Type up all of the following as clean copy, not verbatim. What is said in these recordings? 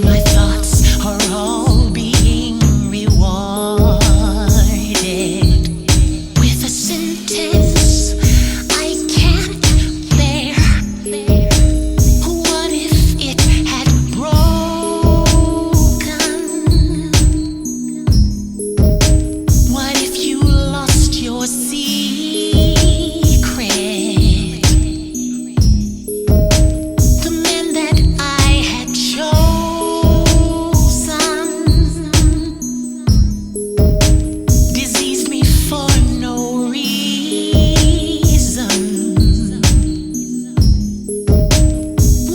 my thoughts are all being rewarded with a sentence I can't bear. What if it had broken? What if you lost your secret? The man that I had chosen diseased me for no reason.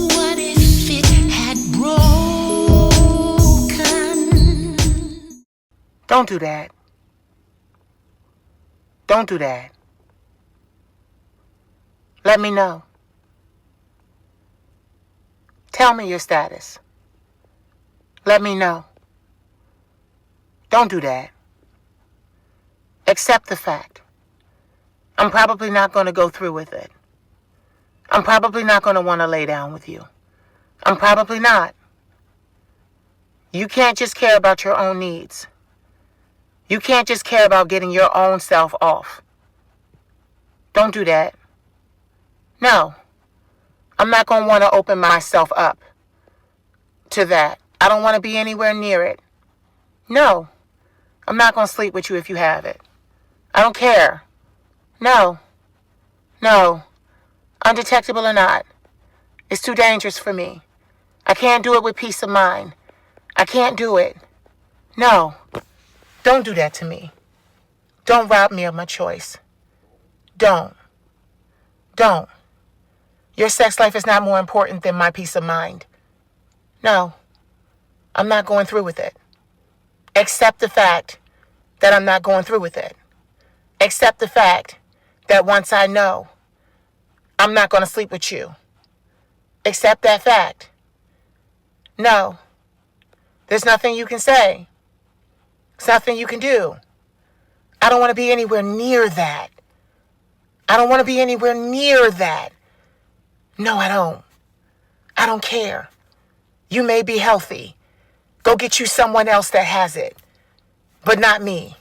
What if it had broken? Don't do that. Don't do that. Let me know. Tell me your status. Let me know. Don't do that. Accept the fact. I'm probably not going to go through with it. I'm probably not going to want to lay down with you. I'm probably not. You can't just care about your own needs. You can't just care about getting your own self off. Don't do that. No. I'm not going to want to open myself up to that. I don't want to be anywhere near it. No. I'm not going to sleep with you if you have it. I don't care. No. No. Undetectable or not. It's too dangerous for me. I can't do it with peace of mind. I can't do it. No. Don't do that to me. Don't rob me of my choice. Don't. Don't. Your sex life is not more important than my peace of mind. No. I'm not going through with it. Accept the fact that I'm not going through with it. Accept the fact that once I know, I'm not going to sleep with you. Accept that fact. No. There's nothing you can say. There's nothing you can do. I don't want to be anywhere near that. I don't want to be anywhere near that. No, I don't. I don't care. You may be healthy. Go get you someone else that has it. But not me.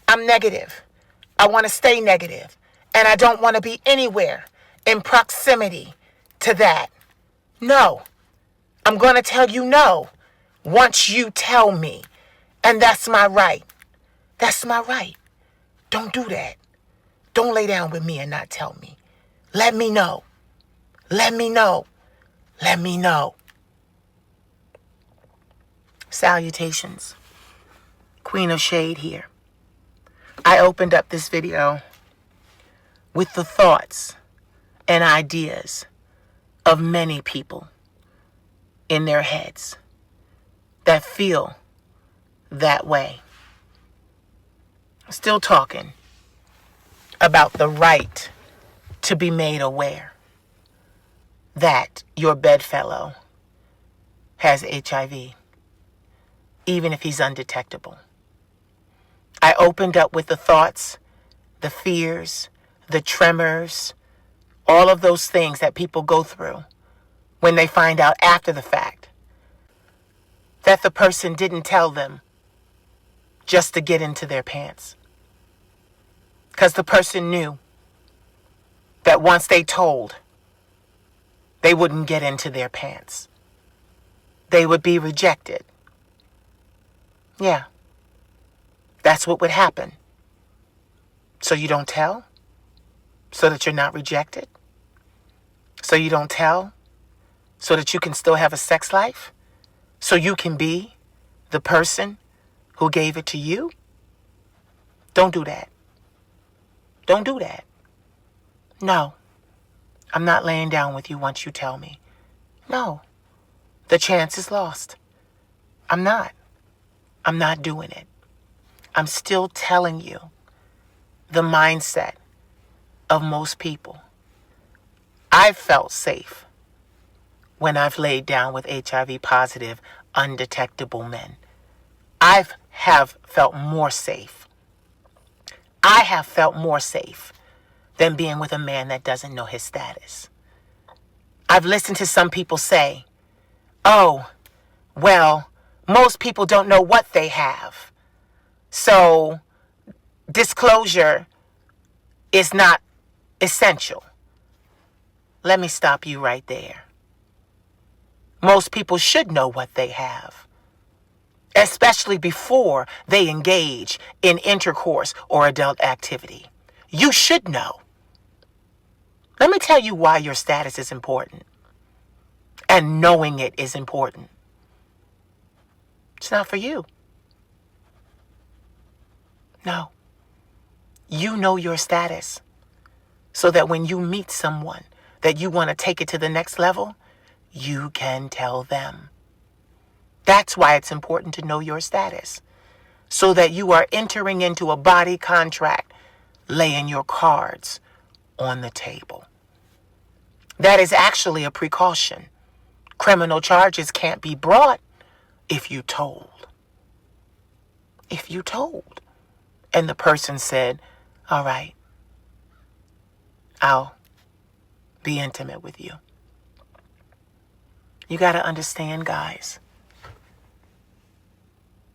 I'm negative. I want to stay negative. And I don't want to be anywhere in proximity to that. No. I'm going to tell you no once you tell me. And that's my right. That's my right. Don't do that. Don't lay down with me and not tell me. Let me know. Let me know. Let me know. Salutations. Queen of Shade here. I opened up this video with the thoughts and ideas of many people in their heads that feel that way. I'm still talking about the right to be made aware that your bedfellow has HIV, even if he's undetectable. I opened up with the thoughts, the fears, the tremors, all of those things that people go through when they find out after the fact that the person didn't tell them just to get into their pants. Because the person knew that once they told, they wouldn't get into their pants. They would be rejected. Yeah. That's what would happen. So you don't tell? So that you're not rejected? So you don't tell? So that you can still have a sex life? So you can be the person who gave it to you? Don't do that. Don't do that. No. I'm not laying down with you once you tell me. No. The chance is lost. I'm not. I'm not doing it. I'm still telling you the mindset of most people. I've felt safe when I've laid down with HIV positive, undetectable men. I have felt more safe. I have felt more safe than being with a man that doesn't know his status. I've listened to some people say, oh, Well, most people don't know what they have. So disclosure is not essential. Let me stop you right there. Most people should know what they have, especially before they engage in intercourse or adult activity. You should know. Let me tell you why your status is important. And knowing it is important. It's not for you. No. You know your status so that when you meet someone that you want to take it to the next level, you can tell them. That's why it's important to know your status, so that you are entering into a body contract, laying your cards on the table. That is actually a precaution. Criminal charges can't be brought if you told. If you told. And the person said, all right, I'll be intimate with you. You got to understand, guys.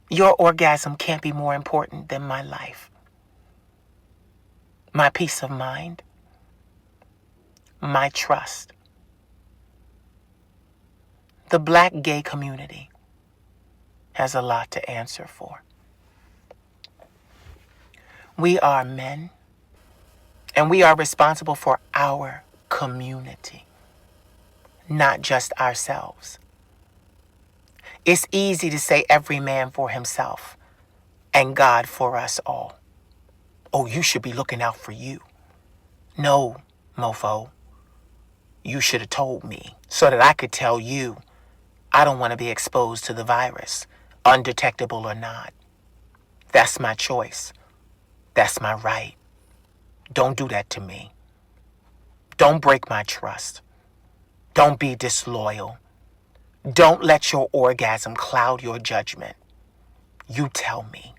Your orgasm can't be more important than my life. My peace of mind. My trust. The black gay community has a lot to answer for. We are men, and we are responsible for our community, not just ourselves. It's easy to say every man for himself and God for us all. Oh, you should be looking out for you. No, mofo. You should have told me so that I could tell you I don't want to be exposed to the virus, undetectable or not. That's my choice. That's my right. Don't do that to me. Don't break my trust. Don't be disloyal. Don't let your orgasm cloud your judgment. You tell me.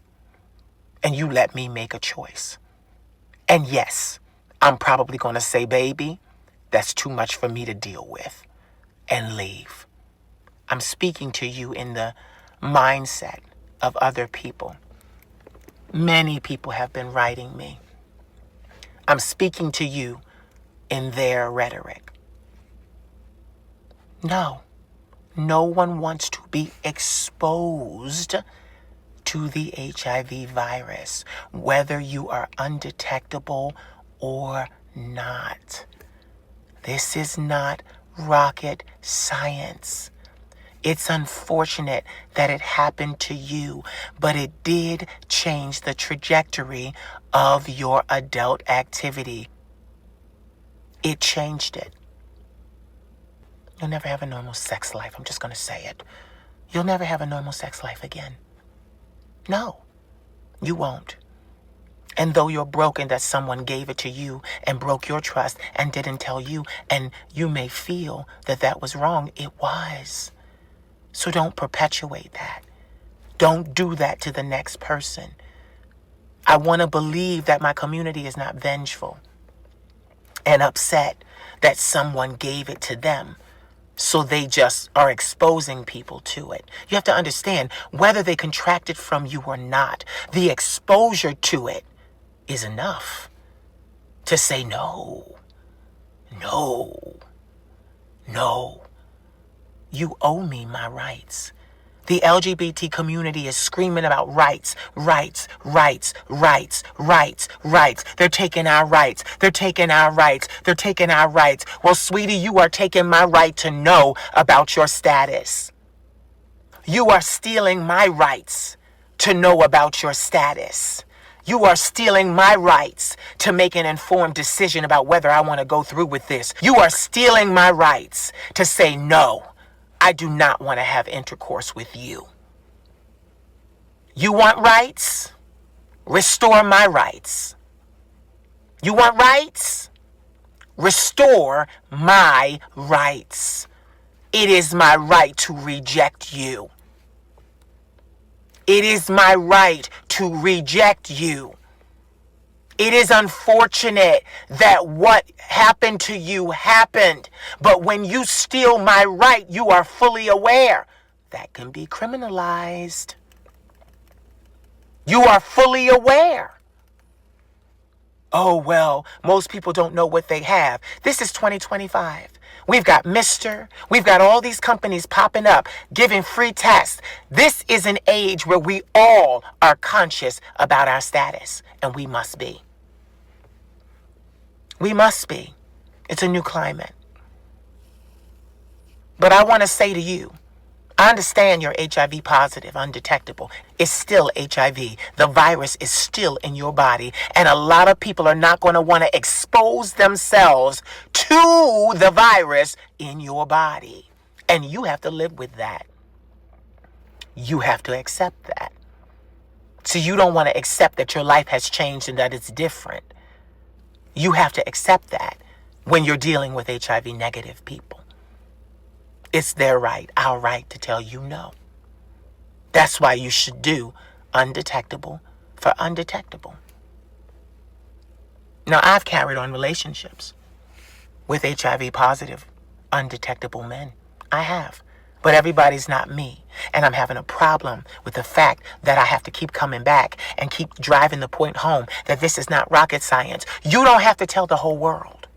And you let me make a choice. And yes, I'm probably going to say, baby, that's too much for me to deal with, and leave. I'm speaking to you in the mindset of other people. Many people have been writing me. I'm speaking to you in their rhetoric. No one wants to be exposed to the HIV virus, whether you are undetectable or not. This is not rocket science. It's unfortunate that it happened to you, but it did change the trajectory of your adult activity. It changed it. You'll never have a normal sex life. I'm just going to say it. You'll never have a normal sex life again. No, you won't. And though you're broken that someone gave it to you and broke your trust and didn't tell you, and you may feel that that was wrong, it was. So don't perpetuate that. Don't do that to the next person. I want to believe that my community is not vengeful and upset that someone gave it to them. So they just are exposing people to it. You have to understand, whether they contracted from you or not, the exposure to it is enough to say no. You owe me my rights. The LGBT community is screaming about rights. They're taking our rights. Well, sweetie, you are taking my right to know about your status. You are stealing my rights to know about your status. You are stealing my rights to make an informed decision about whether I want to go through with this. You are stealing my rights to say no. I do not want to have intercourse with you. You want rights? Restore my rights. You want rights? Restore my rights. It is my right to reject you. It is my right to reject you. It is unfortunate that what happened to you happened. But when you steal my right, you are fully aware that can be criminalized. You are fully aware. Oh, well, most people don't know what they have. This is 2025. We've got Mr. We've got all these companies popping up, giving free tests. This is an age where we all are conscious about our status, and we must be. We must be. It's a new climate. But I want to say to you, I understand you're HIV positive, undetectable. It's still HIV. The virus is still in your body. And a lot of people are not going to want to expose themselves to the virus in your body. And you have to live with that. You have to accept that. So you don't want to accept that your life has changed and that it's different. You have to accept that when you're dealing with HIV negative people. It's their right, our right to tell you no. That's why you should do undetectable for undetectable. Now, I've carried on relationships with HIV positive, undetectable men. I have. But everybody's not me. And I'm having a problem with the fact that I have to keep coming back and keep driving the point home that this is not rocket science. You don't have to tell the whole world.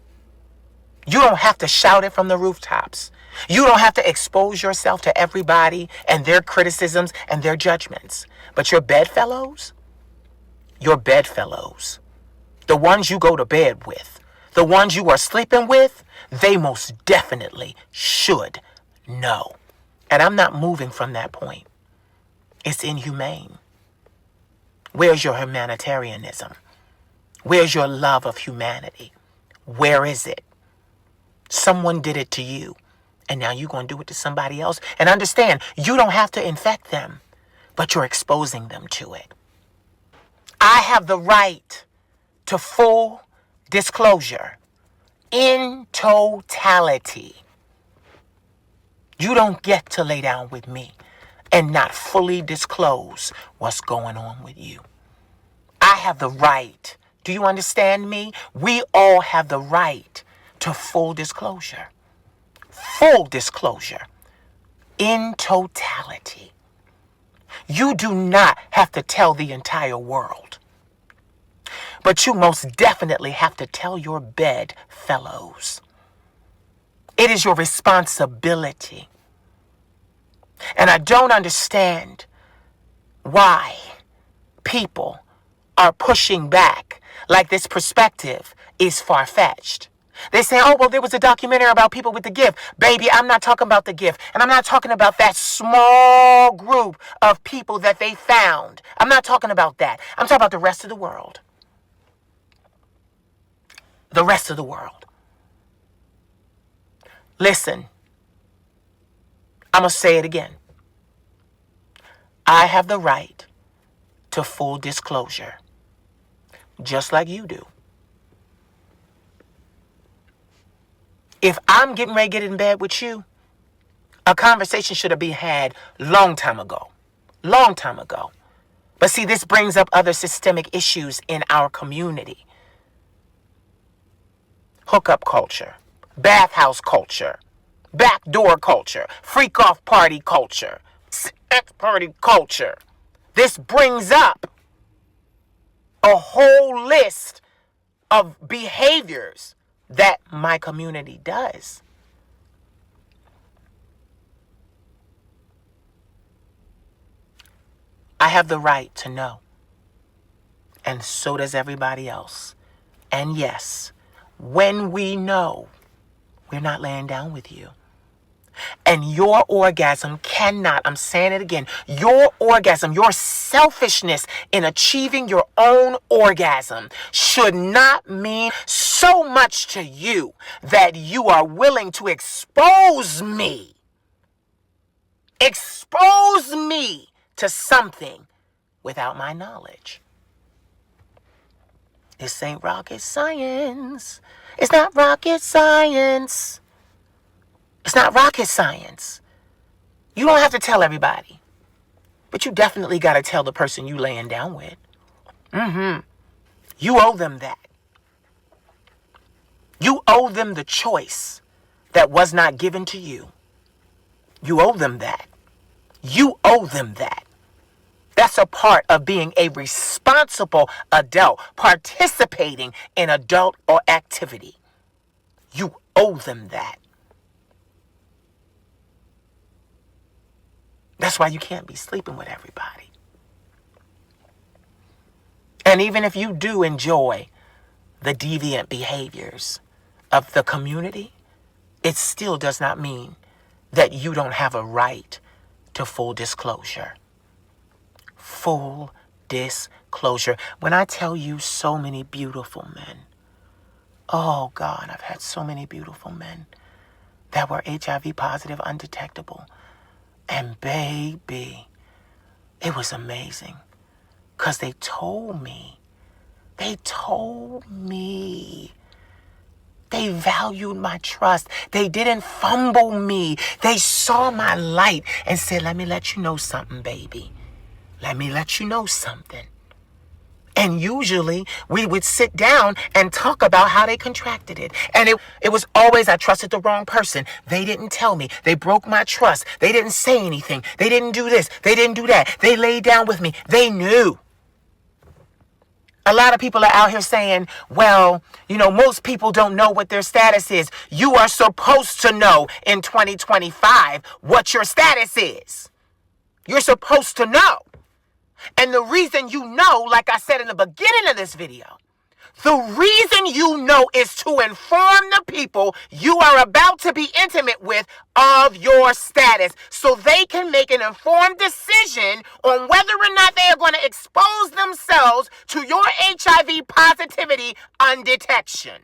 You don't have to shout it from the rooftops. You don't have to expose yourself to everybody and their criticisms and their judgments. But your bedfellows, the ones you go to bed with, the ones you are sleeping with, they most definitely should know. And I'm not moving from that point. It's inhumane. Where's your humanitarianism? Where's your love of humanity? Where is it? Someone did it to you. And now you're going to do it to somebody else. And understand, you don't have to infect them, but you're exposing them to it. I have the right to full disclosure in totality. You don't get to lay down with me and not fully disclose what's going on with you. I have the right. Do you understand me? We all have the right to full disclosure. Full disclosure in totality. You do not have to tell the entire world, but you most definitely have to tell your bedfellows. It is your responsibility. And I don't understand why people are pushing back like this perspective is far-fetched. They say, oh, well, there was a documentary about people with the gift. Baby, I'm not talking about the gift. And I'm not talking about that small group of people that they found. I'm not talking about that. I'm talking about the rest of the world. The rest of the world. Listen, I'm going to say it again. I have the right to full disclosure, just like you do. If I'm getting ready to get in bed with you, a conversation should have been had long time ago. Long time ago. But see, this brings up other systemic issues in our community. Hookup culture, bathhouse culture, backdoor culture, freak-off party culture, sex party culture. This brings up a whole list of behaviors that my community does. I have the right to know. And so does everybody else. And yes, when we know, we're not laying down with you. And your orgasm cannot, I'm saying it again, your orgasm, your selfishness in achieving your own orgasm should not mean so much to you that you are willing to expose me. Expose me to something without my knowledge. This ain't rocket science. It's not rocket science. It's not rocket science. You don't have to tell everybody. But you definitely got to tell the person you laying down with. You owe them that. You owe them the choice that was not given to you. You owe them that. You owe them that. That's a part of being a responsible adult, participating in adult or activity. You owe them that. That's why you can't be sleeping with everybody. And even if you do enjoy the deviant behaviors of the community, it still does not mean that you don't have a right to full disclosure. Full disclosure. When I tell you so many beautiful men, oh God, I've had so many beautiful men that were HIV positive, undetectable. And baby, it was amazing. Because they told me. They valued my trust. They didn't fumble me. They saw my light and said, let me let you know something, baby. Let me let you know something. And usually we would sit down and talk about how they contracted it. And it was always, I trusted the wrong person. They didn't tell me. They broke my trust. They didn't say anything. They didn't do this. They didn't do that. They laid down with me. They knew. A lot of people are out here saying, well, most people don't know what their status is. You are supposed to know in 2025 what your status is. You're supposed to know. And the reason you know, like I said in the beginning of this video, the reason you know is to inform the people you are about to be intimate with of your status so they can make an informed decision on whether or not they are going to expose themselves to your HIV positivity undetection.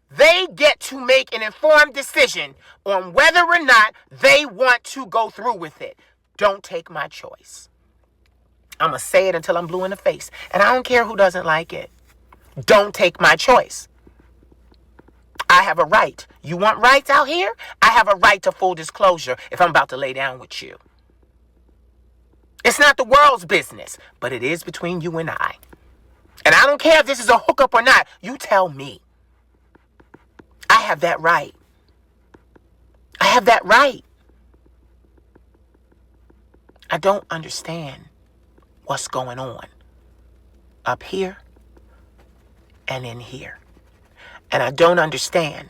They get to make an informed decision on whether or not they want to go through with it. Don't take my choice. I'm going to say it until I'm blue in the face. And I don't care who doesn't like it. Don't take my choice. I have a right. You want rights out here? I have a right to full disclosure if I'm about to lay down with you. It's not the world's business, but it is between you and I. And I don't care if this is a hookup or not. You tell me. I have that right. I have that right. I don't understand what's going on up here and in here. And I don't understand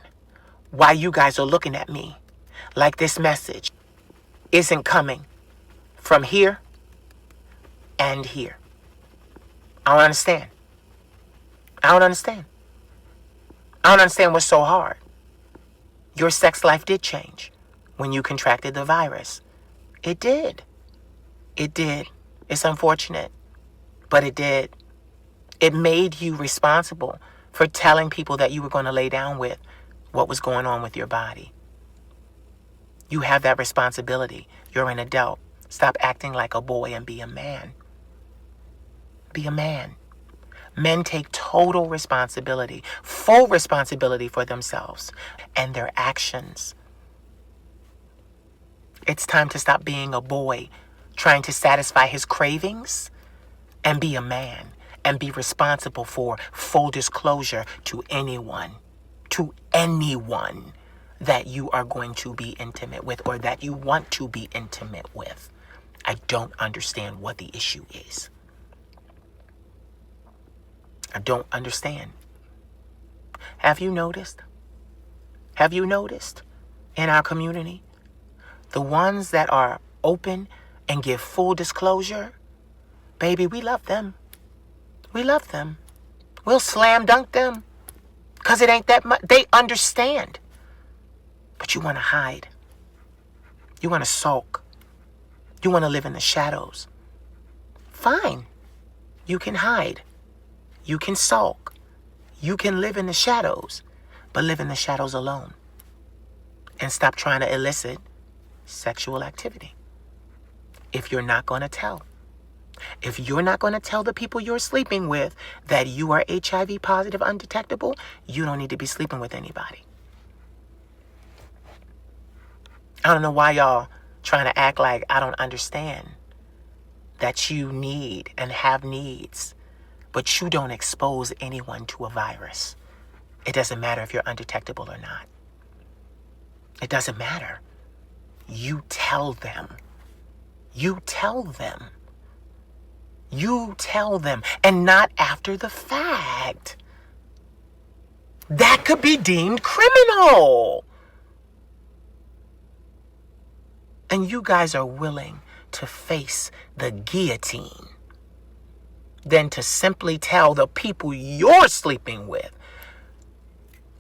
why you guys are looking at me like this message isn't coming from here and here. I don't understand. I don't understand. I don't understand what's so hard. Your sex life did change when you contracted the virus. It did. It did. It's unfortunate, but it did. It made you responsible for telling people that you were going to lay down with what was going on with your body. You have that responsibility. You're an adult. Stop acting like a boy and be a man. Be a man. Men take total responsibility, full responsibility for themselves and their actions. It's time to stop being a boy, trying to satisfy his cravings, and be a man and be responsible for full disclosure to anyone that you are going to be intimate with or that you want to be intimate with. I don't understand what the issue is. I don't understand. Have you noticed? Have you noticed in our community, the ones that are open and give full disclosure, baby, we love them. We love them. We'll slam dunk them because it ain't that much. They understand. But you want to hide. You want to sulk. You want to live in the shadows. Fine. You can hide. You can sulk. You can live in the shadows, but live in the shadows alone. And stop trying to elicit sexual activity. If you're not going to tell. If you're not going to tell the people you're sleeping with that you are HIV positive undetectable, you don't need to be sleeping with anybody. I don't know why y'all trying to act like I don't understand that you need and have needs. But you don't expose anyone to a virus. It doesn't matter if you're undetectable or not. It doesn't matter. You tell them. You tell them. You tell them, and not after the fact. That could be deemed criminal. And you guys are willing to face the guillotine than to simply tell the people you're sleeping with,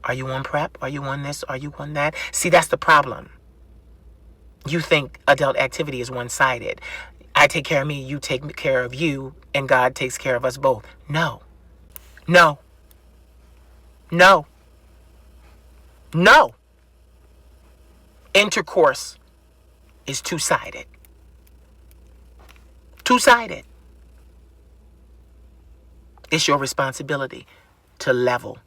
are you on PrEP? Are you on this? Are you on that? See, that's the problem. You think adult activity is one-sided. I take care of me, you take care of you, and God takes care of us both. No. No. No. No. Intercourse is two-sided. Two-sided. It's your responsibility to level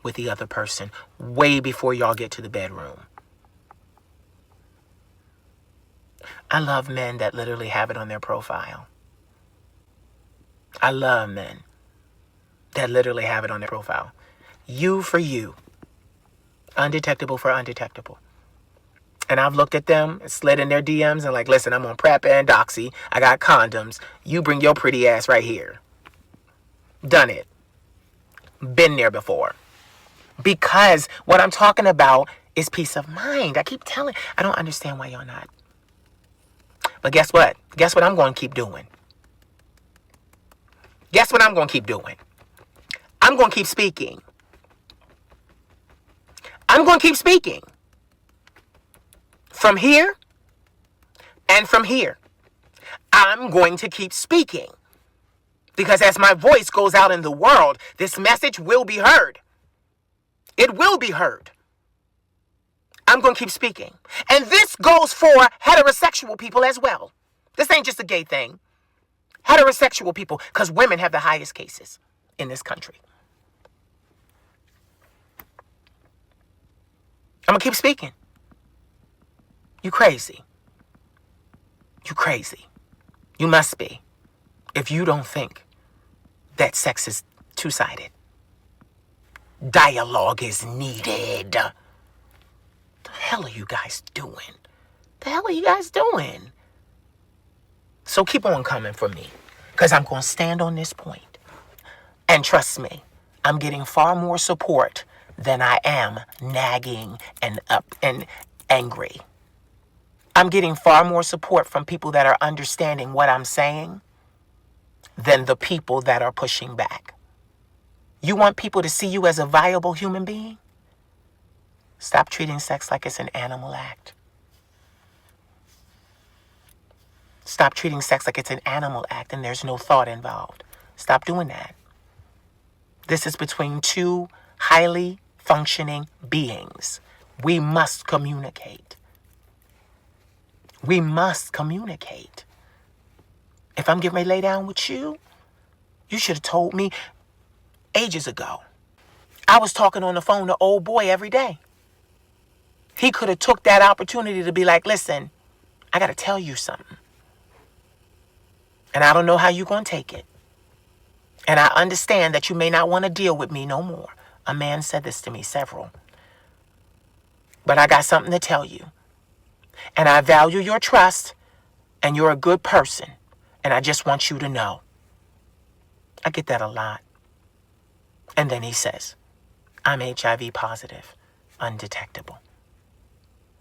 with the other person way before y'all get to the bedroom. I love men that literally have it on their profile. I love men that literally have it on their profile. You for you. Undetectable for undetectable. And I've looked at them and slid in their DMs and like, listen, I'm on PrEP and Doxy. I got condoms. You bring your pretty ass right here. Done it. Been there before. Because what I'm talking about is peace of mind. I keep telling, I don't understand why y'all not. But guess what? Guess what I'm going to keep doing? Guess what I'm going to keep doing? I'm going to keep speaking. I'm going to keep speaking. From here and from here. I'm going to keep speaking. Because as my voice goes out in the world, this message will be heard. It will be heard. I'm going to keep speaking. And this goes for heterosexual people as well. This ain't just a gay thing. Heterosexual people, because women have the highest cases in this country. I'm going to keep speaking. You crazy. You crazy. You must be. If you don't think that sex is two-sided. Dialogue is needed. The hell are you guys doing? The hell are you guys doing? So keep on coming for me, because I'm going to stand on this point. And trust me, I'm getting far more support than I am nagging and up and angry. I'm getting far more support from people that are understanding what I'm saying than the people that are pushing back. You want people to see you as a viable human being? Stop treating sex like it's an animal act. Stop treating sex like it's an animal act and there's no thought involved. Stop doing that. This is between two highly functioning beings. We must communicate. We must communicate. If I'm getting ready to lay down with you, you should have told me ages ago. I was talking on the phone to old boy every day. He could have took that opportunity to be like, listen, I got to tell you something. And I don't know how you're going to take it. And I understand that you may not want to deal with me no more. A man said this to me, several. But I got something to tell you. And I value your trust, and you're a good person. And I just want you to know. I get that a lot. And then he says, I'm HIV positive, undetectable.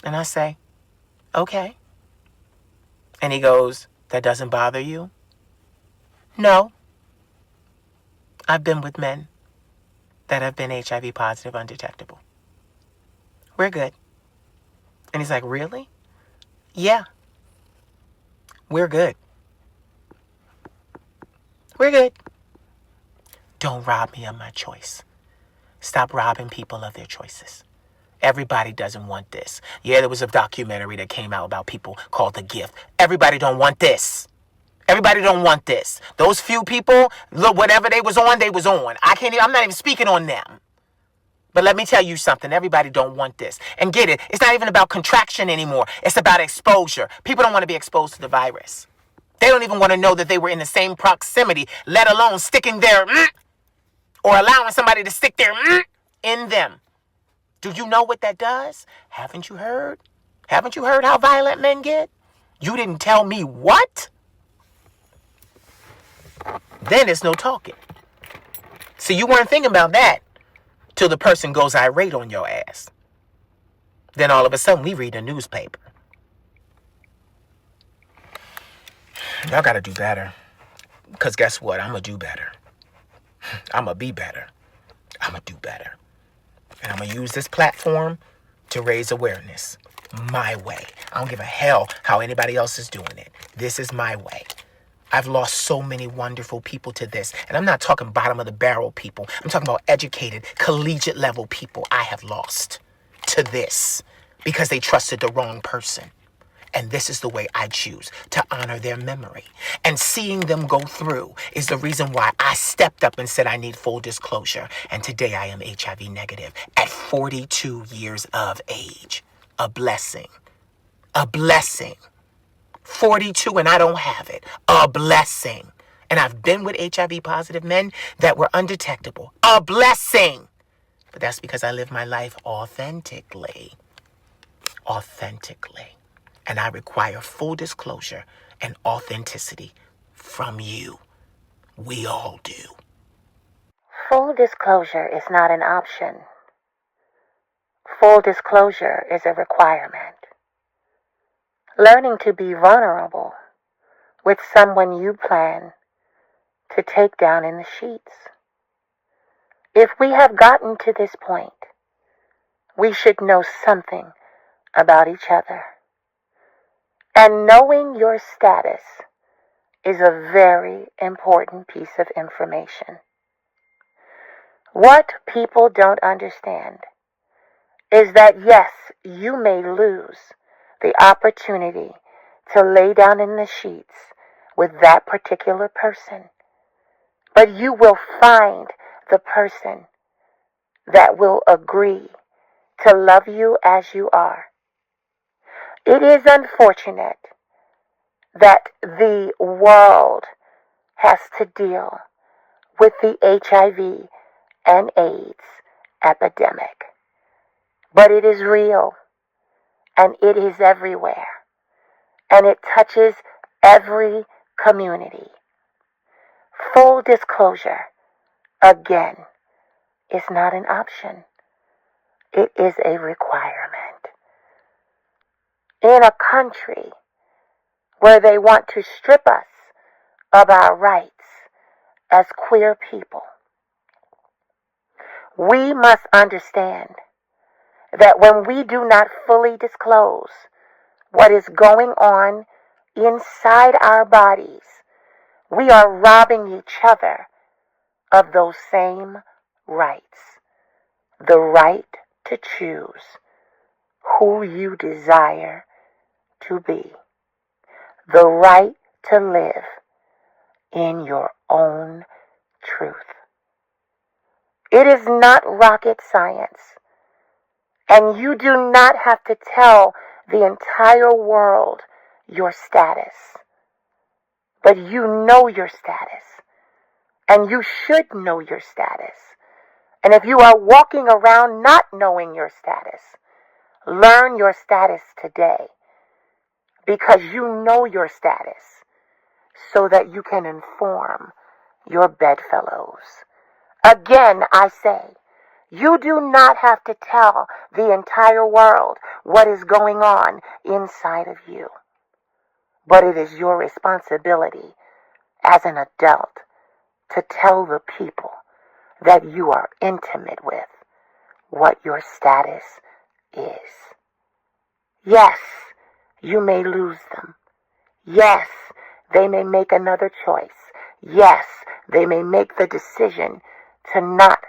And I say, okay. And he goes, that doesn't bother you? No. I've been with men that have been HIV positive, undetectable. We're good. And he's like, really? Yeah. We're good. We're good. Don't rob me of my choice. Stop robbing people of their choices. Everybody doesn't want this. Yeah, there was a documentary that came out about people called The Gift. Everybody don't want this. Everybody don't want this. Those few people, look, whatever they was on, they was on. I'm not even speaking on them. But let me tell you something. Everybody don't want this. And get it. It's not even about contraction anymore. It's about exposure. People don't want to be exposed to the virus. They don't even want to know that they were in the same proximity, let alone sticking their or allowing somebody to stick their in them. Do you know what that does? Haven't you heard? Haven't you heard how violent men get? You didn't tell me what? Then it's no talking. See, you weren't thinking about that till the person goes irate on your ass. Then all of a sudden we read a newspaper. Y'all gotta do better. Because guess what? I'm gonna do better. I'm gonna be better. I'm gonna do better. And I'm gonna use this platform to raise awareness. My way. I don't give a hell how anybody else is doing it. This is my way. I've lost so many wonderful people to this. And I'm not talking bottom of the barrel people. I'm talking about educated, collegiate level people I have lost to this because they trusted the wrong person. And this is the way I choose to honor their memory. And seeing them go through is the reason why I stepped up and said I need full disclosure. And today I am HIV negative at 42 years of age. A blessing. A blessing. 42 and I don't have it. A blessing. And I've been with HIV positive men that were undetectable. A blessing. But that's because I live my life authentically. Authentically. And I require full disclosure and authenticity from you. We all do. Full disclosure is not an option. Full disclosure is a requirement. Learning to be vulnerable with someone you plan to take down in the sheets. If we have gotten to this point, we should know something about each other. And knowing your status is a very important piece of information. What people don't understand is that yes, you may lose the opportunity to lay down in the sheets with that particular person, but you will find the person that will agree to love you as you are. It is unfortunate that the world has to deal with the HIV and AIDS epidemic. But it is real, and it is everywhere, and it touches every community. Full disclosure, again, is not an option. It is a requirement. In a country where they want to strip us of our rights as queer people, we must understand that when we do not fully disclose what is going on inside our bodies, we are robbing each other of those same rights. The right to choose who you desire to be. The right to live in your own truth. It is not rocket science, and you do not have to tell the entire world your status. But you know your status, and you should know your status. And if you are walking around not knowing your status, learn your status today, because you know your status so that you can inform your bedfellows. Again, I say, you do not have to tell the entire world what is going on inside of you. But it is your responsibility as an adult to tell the people that you are intimate with what your status is. Yes, you may lose them. Yes, they may make another choice. Yes, they may make the decision to not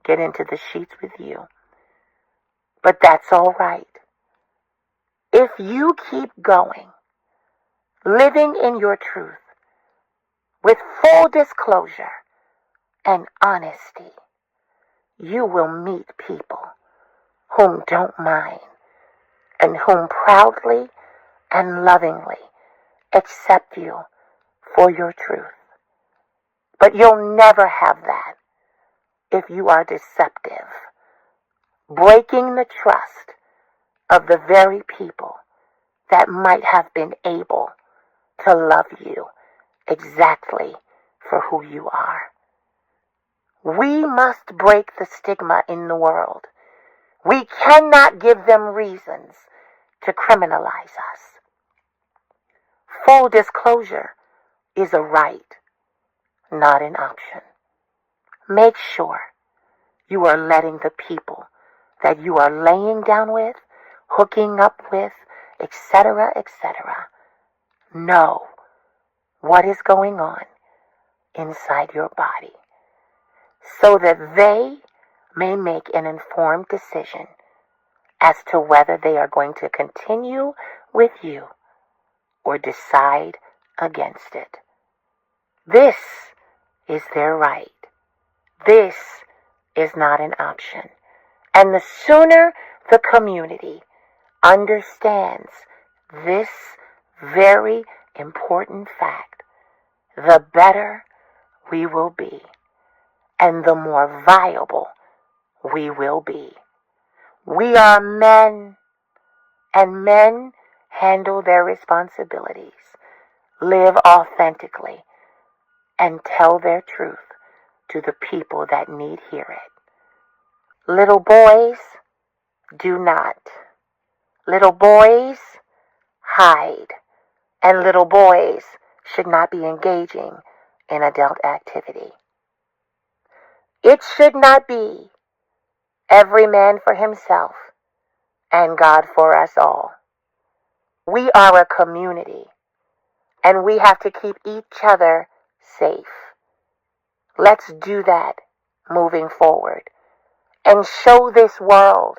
get into the sheets with you. But that's all right. If you keep going, living in your truth, with full disclosure and honesty, you will meet people whom don't mind and whom proudly and lovingly accept you for your truth. But you'll never have that if you are deceptive breaking the trust of the very people that might have been able to love you exactly for who you are. We must break the stigma in the world. We cannot give them reasons to criminalize us. Full disclosure is a right, not an option. Make sure you are letting the people that you are laying down with, hooking up with, etc., know what is going on inside your body so that they may make an informed decision as to whether they are going to continue with you or decide against it. This is their right. This is not an option. And the sooner the community understands this very important fact, the better we will be and the more viable we will be. We are men, and men handle their responsibilities, live authentically, and tell their truth to the people that need hear it. Little boys, do not. Little boys, hide. And little boys should not be engaging in adult activity. It should not be every man for himself and God for us all. We are a community, and we have to keep each other safe. Let's do that moving forward and show this world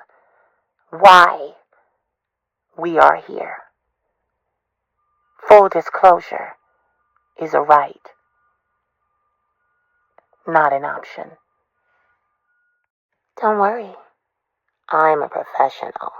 why we are here. Full disclosure is a right, not an option. Don't worry, I'm a professional.